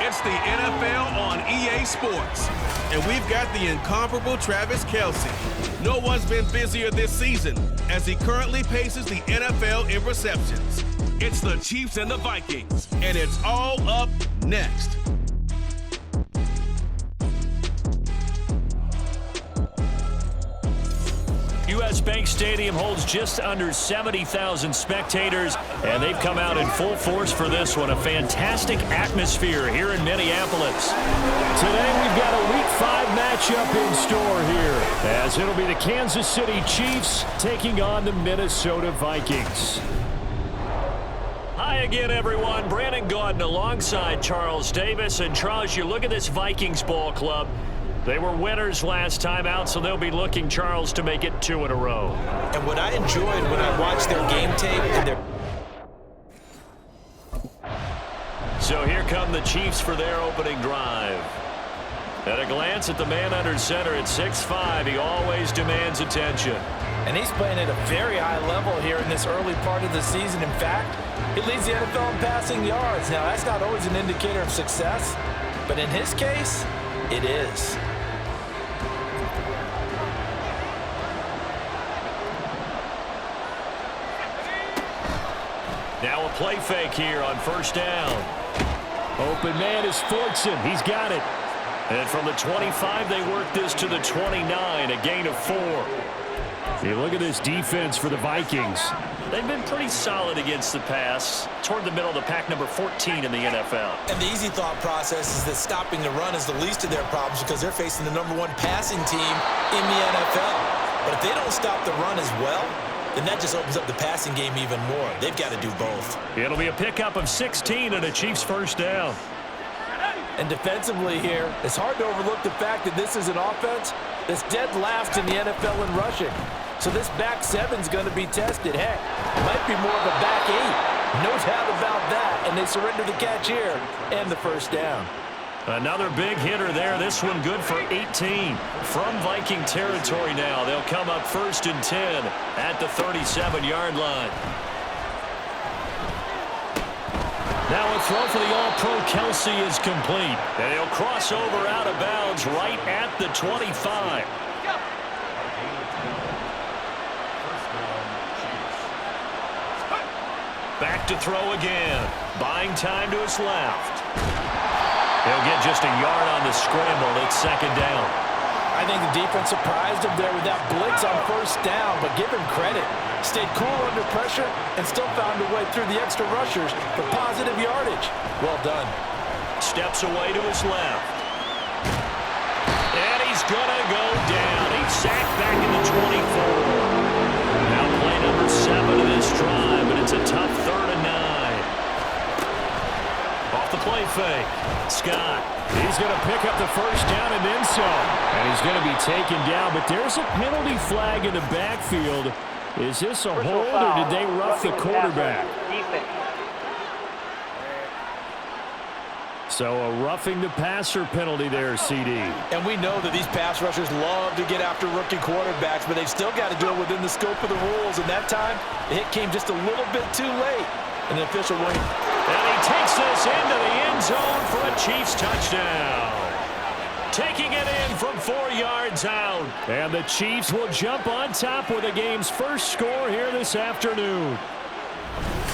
It's the NFL on EA Sports. And we've got the incomparable Travis Kelce. No one's been busier this season as he currently paces the NFL in receptions. It's the Chiefs and the Vikings, and it's all up next. U.S. Bank Stadium holds just under 70,000 spectators, and they've come out in full force for this one. A fantastic atmosphere here in Minneapolis. Today we've got a Week 5 matchup in store here, as it'll be the Kansas City Chiefs taking on the Minnesota Vikings. Hi again, everyone. Brandon Gaudin alongside Charles Davis. And Charles, you look at this Vikings ball club. They were winners last time out, so they'll be looking, Charles, to make it 2 in a row. And what I enjoyed when I watched their game tape and their... So here come the Chiefs for their opening drive. At a glance at the man under center at 6'5", he always demands attention. And he's playing at a very high level here in this early part of the season. In fact, he leads the NFL in passing yards. Now, that's not always an indicator of success, but in his case, it is. Now a play fake here on first down. Open man is Fortson. He's got it. And from the 25, they work this to the 29, a gain of 4. Hey, look at this defense for the Vikings. They've been pretty solid against the pass, toward the middle of the pack, number 14 in the NFL. And the easy thought process is that stopping the run is the least of their problems because they're facing the #1 passing team in the NFL. But if they don't stop the run as well, then that just opens up the passing game even more. They've got to do both. It'll be a pickup of 16 and a Chiefs first down. And defensively here, it's hard to overlook the fact that this is an offense that's dead last in the NFL in rushing. So this back 7's going to be tested. Heck, it might be more of a back 8. No doubt about that. And they surrender the catch here and the first down. Another big hitter there. This one good for 18. From Viking territory now, they'll come up 1st and 10 at the 37-yard line. Now a throw for the All-Pro Kelce is complete. And he'll cross over out of bounds right at the 25. Back to throw again. Buying time to his left. He'll get just a yard on the scramble. It's 2nd down. I think the defense surprised him there with that blitz on first down, but give him credit. Stayed cool under pressure and still found a way through the extra rushers for positive yardage. Well done. Steps away to his left. And he's going to go down. He's sacked back in the 24. Now play number 7 of this drive, but it's a tough 3rd and 9. Off the play fake. Scott. He's going to pick up the first down and then some. And he's going to be taken down, but there's a penalty flag in the backfield. Is this a hold, or did they rough the quarterback? So a roughing the passer penalty there, CD. And we know that these pass rushers love to get after rookie quarterbacks, but they've still got to do it within the scope of the rules. And that time, the hit came just a little bit too late. And the official wing. And he takes this into the end zone for a Chiefs touchdown. Taking it in from 4 yards out. And the Chiefs will jump on top with the game's first score here this afternoon.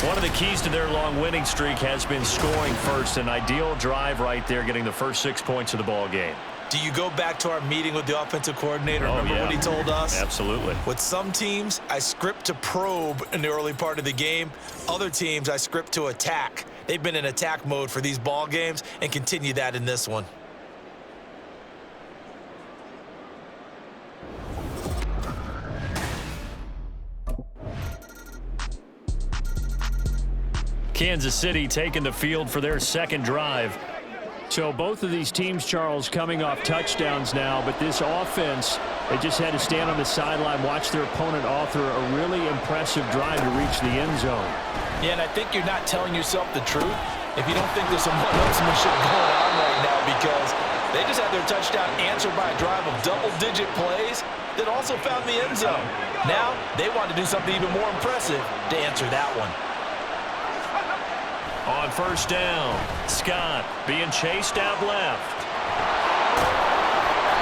One of the keys to their long winning streak has been scoring first. An ideal drive right there, getting the first 6 points of the ball game. Do you go back to our meeting with the offensive coordinator? Remember what he told us? Absolutely. With some teams, I script to probe in the early part of the game. Other teams, I script to attack. They've been in attack mode for these ball games and continue that in this one. Kansas City taking the field for their second drive. So both of these teams, Charles, coming off touchdowns now, but this offense, they just had to stand on the sideline, watch their opponent author a really impressive drive to reach the end zone. Yeah, and I think you're not telling yourself the truth if you don't think there's some one-upsmanship going on right now, because they just had their touchdown answered by a drive of double-digit plays that also found the end zone. Now they want to do something even more impressive to answer that one. On first down, Scott being chased out left.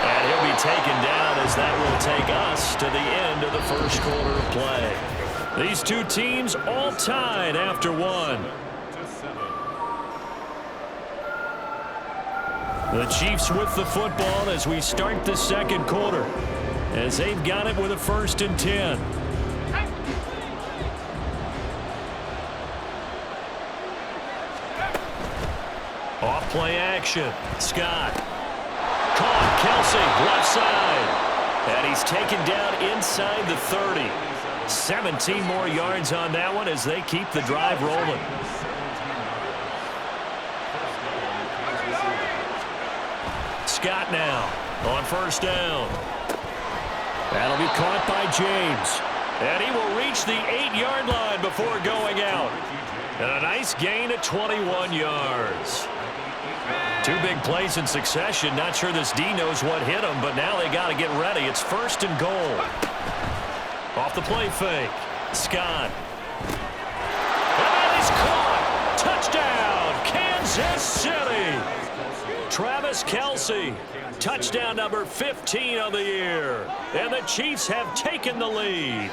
And he'll be taken down as that will take us to the end of the first quarter of play. These two teams all tied after one. The Chiefs with the football as we start the second quarter, as they've got it with a 1st and 10. Off play action. Scott. Caught. Kelsey, left side. And he's taken down inside the 30. 17 more yards on that one as they keep the drive rolling. Scott now on first down. That'll be caught by James. And he will reach the 8-yard line before going out. And a nice gain of 21 yards. Two big plays in succession. Not sure this D knows what hit him, but now they got to get ready. It's 1st and goal. Off the play fake. Scott. And he's caught. Touchdown, Kansas City. Travis Kelce. Touchdown number 15 of the year. And the Chiefs have taken the lead.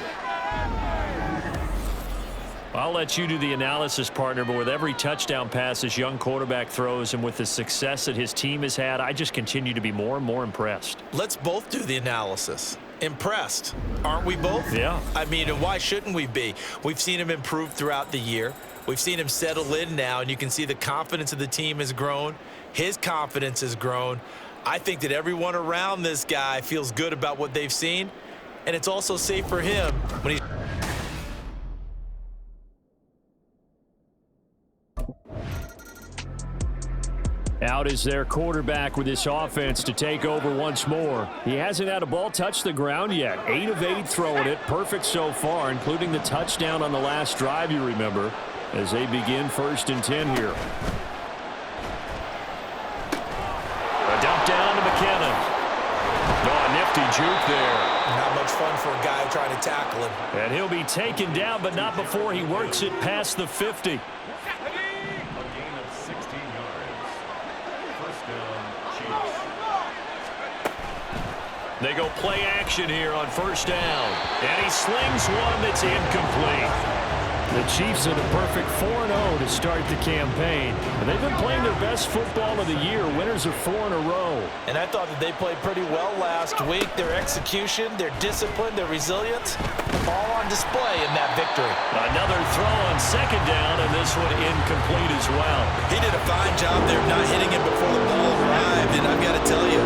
I'll let you do the analysis, partner, but with every touchdown pass this young quarterback throws and with the success that his team has had, I just continue to be more and more impressed. Let's both do the analysis. Impressed, aren't we both? Yeah. I mean, and why shouldn't we be? We've seen him improve throughout the year. We've seen him settle in now, and you can see the confidence of the team has grown. His confidence has grown. I think that everyone around this guy feels good about what they've seen, and it's also safe for him when he's... Out is their quarterback with this offense to take over once more. He hasn't had a ball touch the ground yet. 8 of 8 throwing it. Perfect so far, including the touchdown on the last drive, you remember, as they begin 1st and 10 here. A dump down to McKinnon. Oh, a nifty juke there. Not much fun for a guy trying to tackle him. And he'll be taken down, but not before he works it past the 50. They go play action here on first down. And he slings one that's incomplete. The Chiefs are the perfect 4-0 to start the campaign. And they've been playing their best football of the year. Winners of 4 in a row. And I thought that they played pretty well last week. Their execution, their discipline, their resilience, all on display in that victory. Another throw on second down, and this one incomplete as well. He did a fine job there not hitting it before the ball arrived. And I've got to tell you,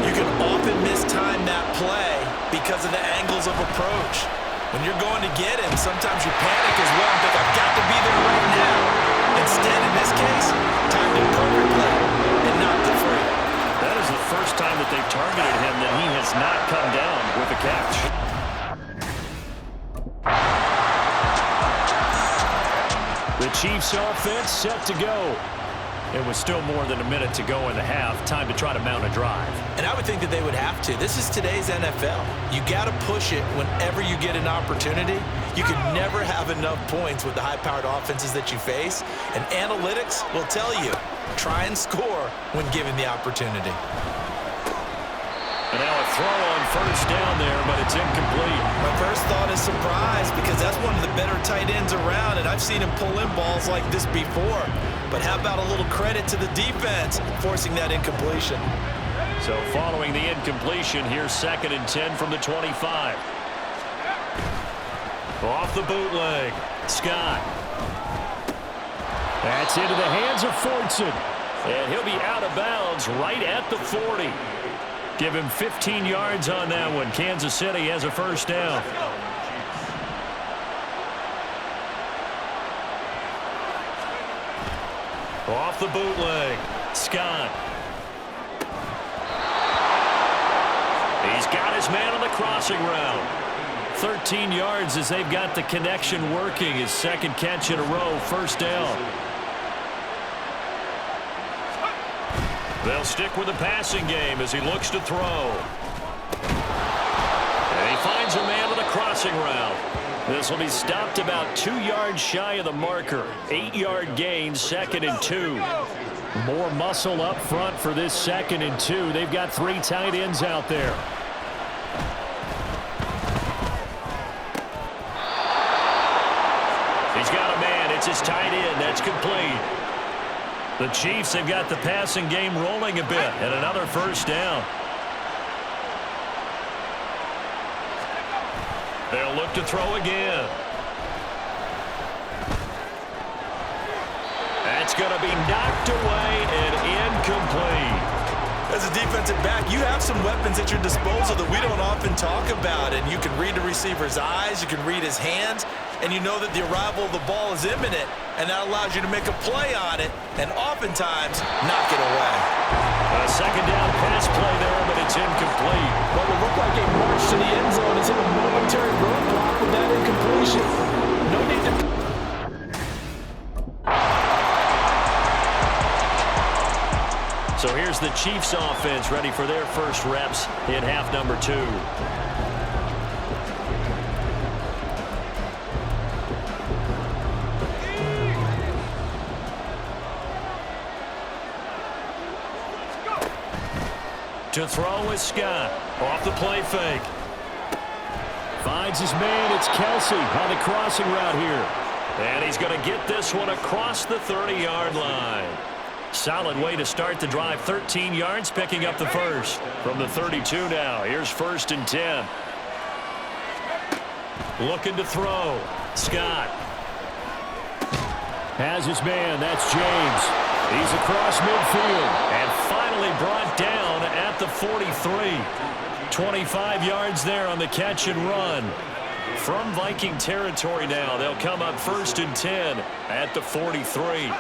you can often mistime that play because of the angles of approach. When you're going to get him, sometimes you panic as well and think, I've got to be there right now. Instead, in this case, timed it perfectly and knocked it free. That is the first time that they've targeted him that he has not come down with a catch. The Chiefs offense set to go. It was still more than a minute to go in the half. Time to try to mount a drive. And I would think that they would have to. This is today's NFL. You got to push it whenever you get an opportunity. You can never have enough points with the high-powered offenses that you face. And analytics will tell you, try and score when given the opportunity. And now a throw on first down there, but it's incomplete. My first thought is surprise because that's one of the better tight ends around, and I've seen him pull in balls like this before. But how about a little credit to the defense forcing that incompletion? So following the incompletion, here's 2nd and 10 from the 25. Off the bootleg, Scott. That's into the hands of Fortson. And he'll be out of bounds right at the 40. Give him 15 yards on that one. Kansas City has a first down. Off the bootleg, Scott. He's got his man on the crossing route. 13 yards as they've got the connection working. His 2nd catch in a row, first down. They'll stick with the passing game as he looks to throw. And he finds a man on the crossing route. This will be stopped about 2 yards shy of the marker. 8-yard gain, 2nd and 2. More muscle up front for this 2nd and 2. They've got 3 tight ends out there. He's got a man. It's his tight end. That's complete. The Chiefs have got the passing game rolling a bit, and another first down. They'll look to throw again. That's going to be knocked away and incomplete. As a defensive back, you have some weapons at your disposal that we don't often talk about. And you can read the receiver's eyes, you can read his hands, and you know that the arrival of the ball is imminent, and that allows you to make a play on it and oftentimes knock it away. A 2nd down pass play there, but it's incomplete. Well, it looked like a march to the end zone is in a momentary roadblock with that incompletion. No need to... So here's the Chiefs offense ready for their first reps in half number 2. To throw is Scott. Off the play fake. Finds his man. It's Kelsey on the crossing route here. And he's going to get this one across the 30-yard line. Solid way to start the drive. 13 yards, picking up the first. From the 32 now. Here's 1st and 10. Looking to throw. Scott. Has his man. That's James. He's across midfield. And finally brought down at the 43. 25 yards there on the catch and run. From Viking territory now, they'll come up 1st and 10 at the 43.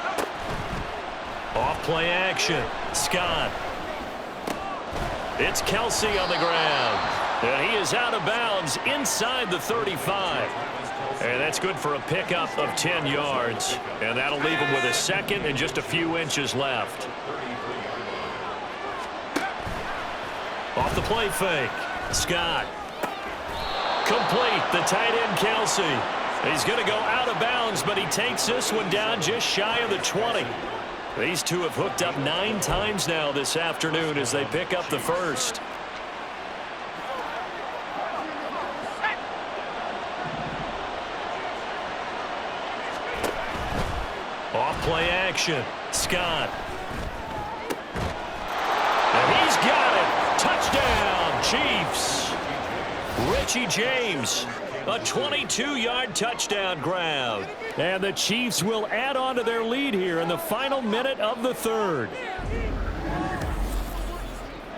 Off play action. Scott. It's Kelsey on the ground. And he is out of bounds inside the 35. And that's good for a pickup of 10 yards. And that'll leave him with a 2nd and just a few inches left. Off the play fake. Scott. Complete. The tight end, Kelsey. He's going to go out of bounds, but he takes this one down just shy of the 20. These two have hooked up 9 times now this afternoon as they pick up the first. Off play action. Scott. And he's got it. Touchdown, Chiefs. Richie James. A 22-yard touchdown grab. And the Chiefs will add on to their lead here in the final minute of the 3rd.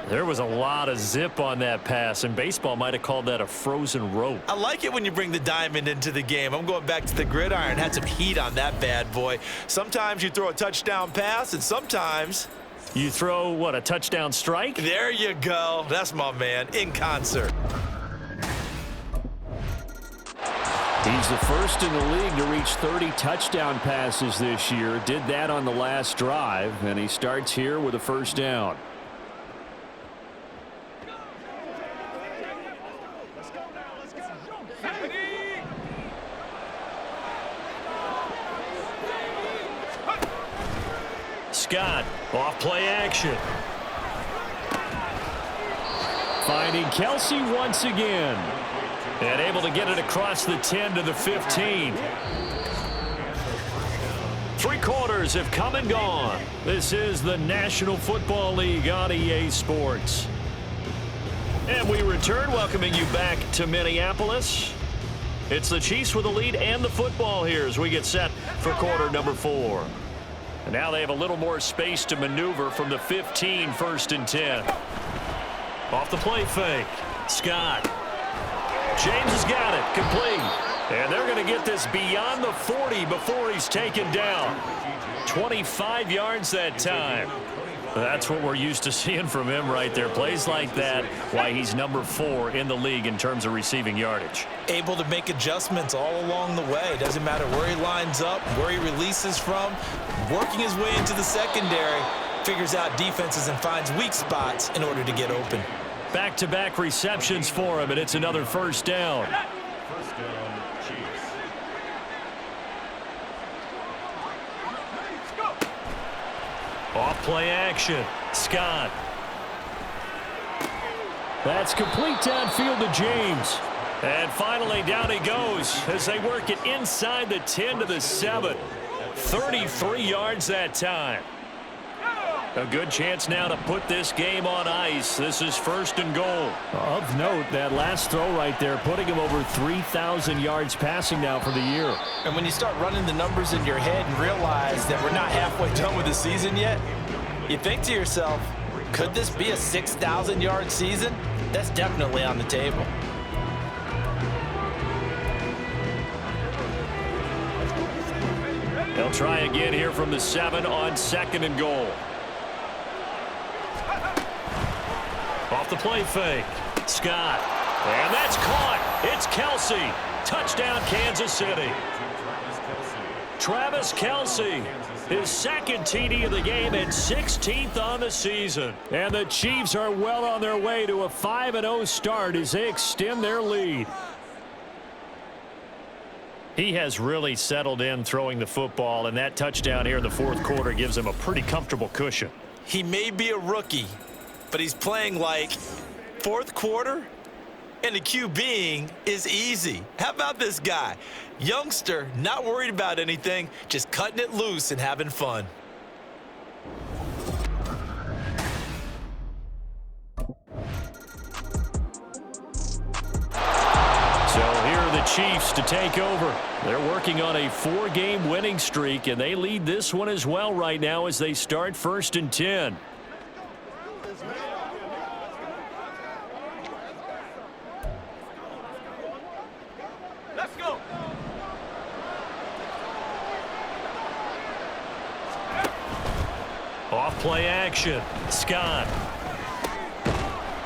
There was a lot of zip on that pass, and baseball might have called that a frozen rope. I like it when you bring the diamond into the game. I'm going back to the gridiron. Had some heat on that bad boy. Sometimes you throw a touchdown pass, and sometimes... you throw, what, a touchdown strike? There you go. That's my man, in concert. He's the first in the league to reach 30 touchdown passes this year. Did that on the last drive, and he starts here with a first down. Scott, off play action. Finding Kelsey once again. And able to get it across the 10 to the 15. 3 quarters have come and gone. This is the National Football League on EA Sports. And we return, welcoming you back to Minneapolis. It's the Chiefs with the lead and the football here as we get set for quarter number 4. And now they have a little more space to maneuver from the 15, 1st and 10. Off the play fake. Scott. James has got it. Complete. And they're going to get this beyond the 40 before he's taken down. 25 yards that time. That's what we're used to seeing from him right there. Plays like that, why he's number 4 in the league in terms of receiving yardage. Able to make adjustments all along the way. Doesn't matter where he lines up, where he releases from. Working his way into the secondary. Figures out defenses and finds weak spots in order to get open. Back-to-back receptions for him, and it's another first down. Off play action. Scott. That's complete downfield to James. And finally, down he goes as they work it inside the 10 to the 7. 33 yards that time. A good chance now to put this game on ice. This is 1st and goal. Of note, that last throw right there, putting him over 3,000 yards passing now for the year. And when you start running the numbers in your head and realize that we're not halfway done with the season yet, you think to yourself, could this be a 6,000-yard season? That's definitely on the table. They'll try again here from the 7 on 2nd and goal. Off the play fake. Scott. And that's caught. It's Kelsey. Touchdown, Kansas City. Travis Kelsey, his 2nd TD of the game and 16th on the season. And the Chiefs are well on their way to a 5-0 start as they extend their lead. He has really settled in throwing the football, and that touchdown here in the 4th quarter gives him a pretty comfortable cushion. He may be a rookie, but he's playing like 4th quarter, and the QBing is easy. How about this guy? Youngster, not worried about anything, just cutting it loose and having fun. So here are the Chiefs to take over. They're working on a 4-game winning streak, and they lead this one as well right now as they start 1st and 10. Let's go. Off play action. Scott.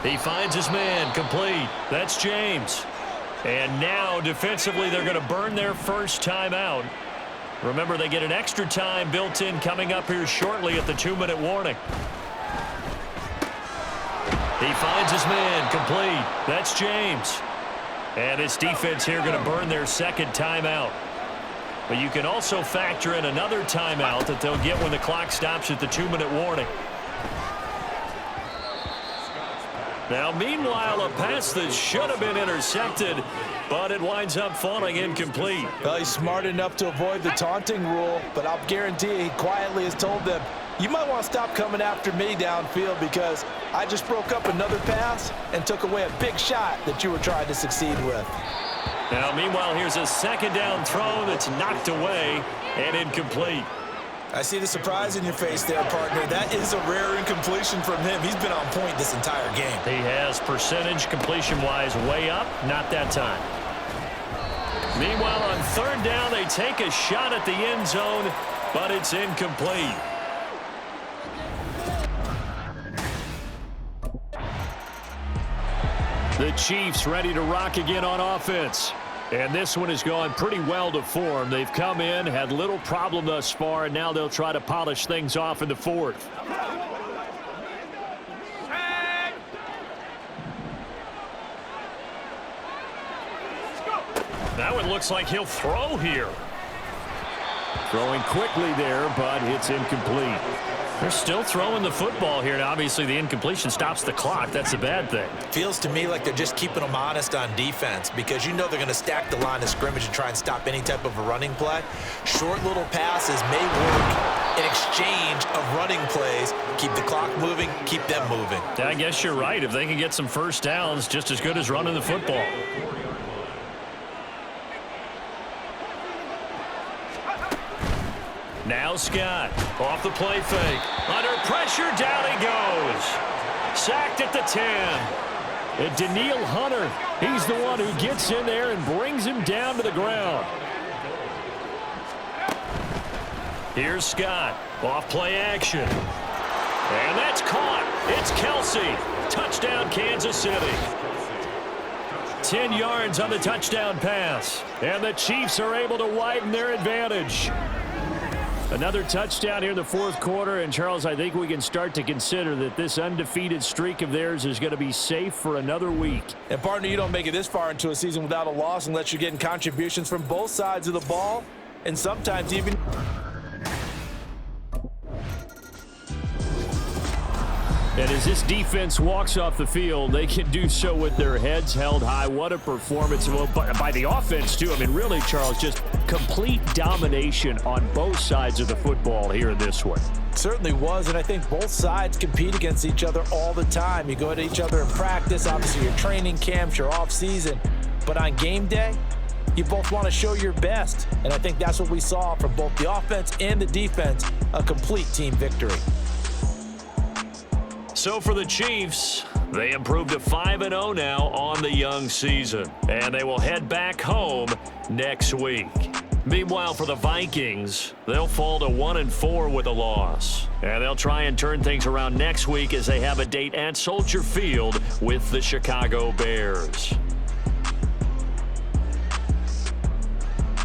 He finds his man. Complete. That's James. And now defensively they're going to burn their first timeout. Remember, they get an extra time built in coming up here shortly at the 2-minute warning. He finds his man. Complete. That's James. And his defense here going to burn their 2nd timeout. But you can also factor in another timeout that they'll get when the clock stops at the 2-minute warning. Now, meanwhile, a pass that should have been intercepted, but it winds up falling incomplete. Well, he's smart enough to avoid the taunting rule, but I'll guarantee you he quietly has told them, you might want to stop coming after me downfield because I just broke up another pass and took away a big shot that you were trying to succeed with. Now, meanwhile, here's a 2nd down throw that's knocked away and incomplete. I see the surprise in your face there, partner. That is a rare incompletion from him. He's been on point this entire game. He has percentage completion-wise way up, not that time. Meanwhile, on 3rd down, they take a shot at the end zone, but it's incomplete. The Chiefs ready to rock again on offense. And this one has gone pretty well to form. They've come in, had little problem thus far, and now they'll try to polish things off in the 4th. That one looks like he'll throw here. Throwing quickly there, but it's incomplete. They're still throwing the football here. Now, obviously, the incompletion stops the clock. That's a bad thing. Feels to me like they're just keeping them honest on defense because you know they're going to stack the line of scrimmage and try and stop any type of a running play. Short little passes may work in exchange of running plays. Keep the clock moving, keep them moving. I guess you're right. If they can get some first downs, just as good as running the football. Now Scott, off the play fake. Under pressure, down he goes. Sacked at the 10. And Daniil Hunter, he's the one who gets in there and brings him down to the ground. Here's Scott, off play action. And that's caught. It's Kelsey. Touchdown, Kansas City. 10 yards on the touchdown pass. And the Chiefs are able to widen their advantage. Another touchdown here in the 4th quarter, and Charles, I think we can start to consider that this undefeated streak of theirs is going to be safe for another week. And partner, you don't make it this far into a season without a loss unless you're getting contributions from both sides of the ball, and sometimes even And as this defense walks off the field, they can do so with their heads held high. What a performance by the offense, too. I mean, really, Charles, just complete domination on both sides of the football here in this one. Certainly was, and I think both sides compete against each other all the time. You go at each other in practice, obviously your training camps, your off-season. But on game day, you both want to show your best. And I think that's what we saw from both the offense and the defense, a complete team victory. So for the Chiefs, they improved to 5-0 now on the young season. And they will head back home next week. Meanwhile, for the Vikings, they'll fall to 1-4 with a loss. And they'll try and turn things around next week as they have a date at Soldier Field with the Chicago Bears.